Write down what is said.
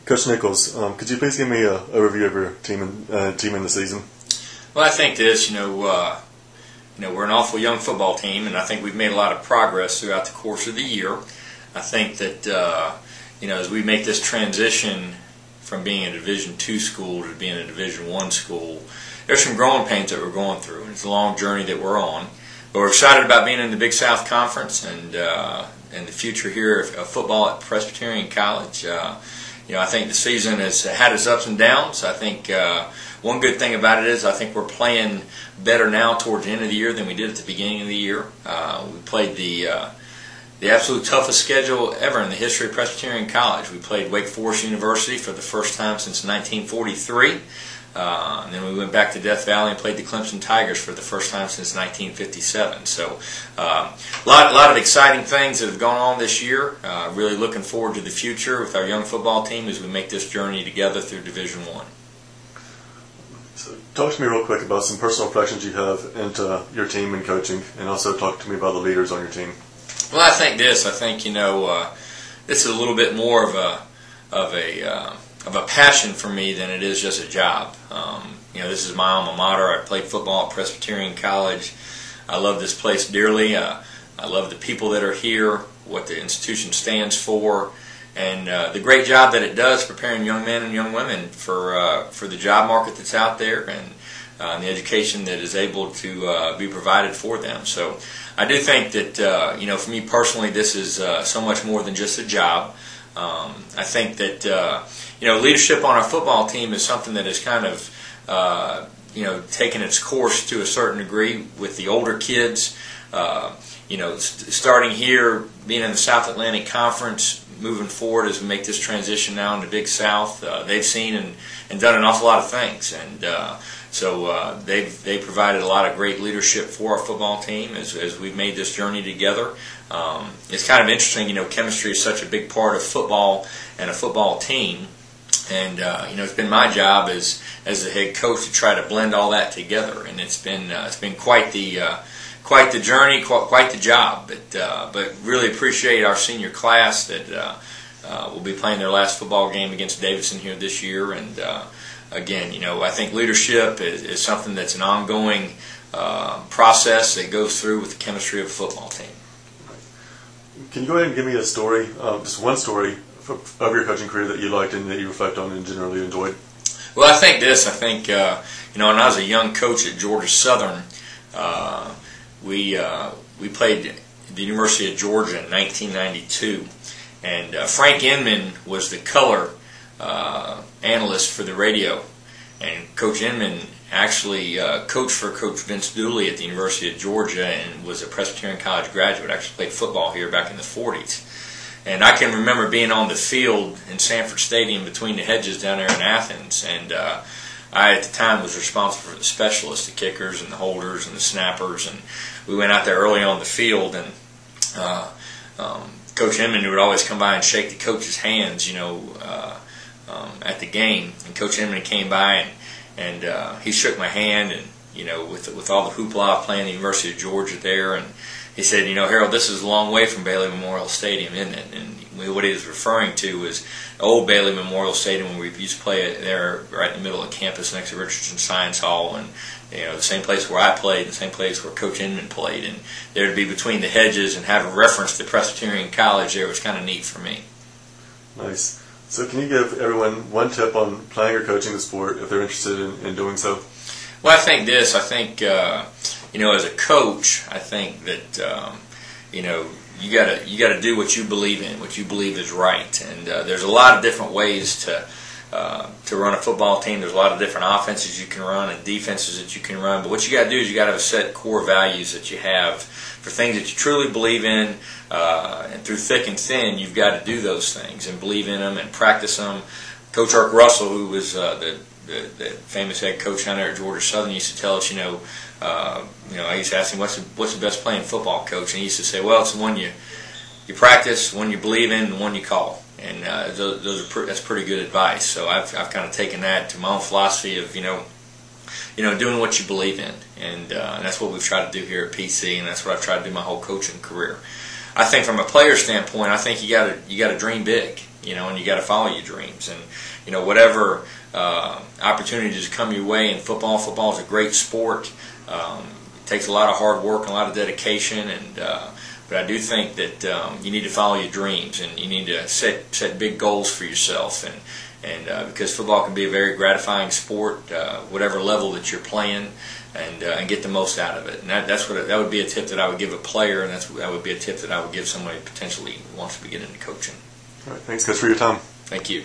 Coach Nichols, could you please give me a review of your team in the season? Well, I think this, we're an awful young football team, and I think we've made a lot of progress throughout the course of the year. I think that, as we make this transition from being a Division II school to being a Division I school, there's some growing pains that we're going through, and it's a long journey that we're on. But we're excited about being in the Big South Conference and the future here of football at Presbyterian College. I think the season has had its ups and downs. I think one good thing about it is I think we're playing better now towards the end of the year than we did at the beginning of the year. We played the absolute toughest schedule ever in the history of Presbyterian College. We played Wake Forest University for the first time since 1943. And then we went back to Death Valley and played the Clemson Tigers for the first time since 1957. So a lot of exciting things that have gone on this year. Really looking forward to the future with our young football team as we make this journey together through Division I. So talk to me real quick about some personal reflections you have into your team and coaching, and also talk to me about the leaders on your team. Well, I think this is a little bit more of a passion for me than it is just a job. This is my alma mater. I played football at Presbyterian College. I love this place dearly. I love the people that are here, what the institution stands for, and the great job that it does preparing young men and young women for the job market that's out there and the education that is able to be provided for them. So I do think that, for me personally, this is so much more than just a job. I think that leadership on our football team is something that is kind of taken its course to a certain degree with the older kids. Starting here, being in the South Atlantic Conference, moving forward as we make this transition now into Big South, they've seen and done an awful lot of things, and so they've provided a lot of great leadership for our football team as we've made this journey together. It's kind of interesting, chemistry is such a big part of football and a football team, and it's been my job as the head coach to try to blend all that together, and it's been quite the journey, quite the job. But really appreciate our senior class that will be playing their last football game against Davidson here this year, and again, I think leadership is something that's an ongoing process that goes through with the chemistry of a football team. Can you go ahead and give me a story, just one story of your coaching career that you liked and that you reflect on and generally enjoyed? Well, I think when I was a young coach at Georgia Southern, we played the University of Georgia in 1992, and Frank Inman was the color analyst for the radio, and Coach Inman actually coached for Coach Vince Dooley at the University of Georgia and was a Presbyterian College graduate. Actually played football here back in the 40s. And I can remember being on the field in Sanford Stadium between the hedges down there in Athens, and I at the time was responsible for the specialists, the kickers and the holders and the snappers, and we went out there early on the field, and Coach Inman would always come by and shake the coach's hands, at the game. And Coach Inman came by and he shook my hand, and with all the hoopla playing the University of Georgia there, and he said, Harold, this is a long way from Bailey Memorial Stadium, isn't it? And what he was referring to was old Bailey Memorial Stadium, when we used to play it there right in the middle of campus next to Richardson Science Hall, and the same place where I played, the same place where Coach Inman played, and there to be between the hedges and have a reference to Presbyterian College there was kind of neat for me. Nice. So can you give everyone one tip on playing or coaching the sport if they're interested in doing so? Well, I think as a coach, I think that you gotta do what you believe in, what you believe is right, and there's a lot of different ways to run a football team. There's a lot of different offenses you can run and defenses that you can run, but what you gotta do is you gotta have a set core values that you have for things that you truly believe in, and through thick and thin, you've got to do those things and believe in them and practice them. Coach Irk Russell, who was the famous head coach down there at Georgia Southern, used to tell us, I used to ask him, what's the best playing football, coach? And he used to say, well, it's the one you practice, the one you believe in, and the one you call. And that's pretty good advice. So I've kind of taken that to my own philosophy of doing what you believe in, and that's what we've tried to do here at PC, and that's what I've tried to do my whole coaching career. I think from a player standpoint, I think you got to dream big, and you got to follow your dreams, and whatever opportunities come your way in football. Football is a great sport. It takes a lot of hard work and a lot of dedication, but I do think that you need to follow your dreams, and you need to set big goals for yourself, and because football can be a very gratifying sport, whatever level that you're playing, and get the most out of it. And that would be a tip that I would give a player, and that would be a tip that I would give somebody who potentially wants to get into coaching. All right, thanks, guys, for your time. Thank you.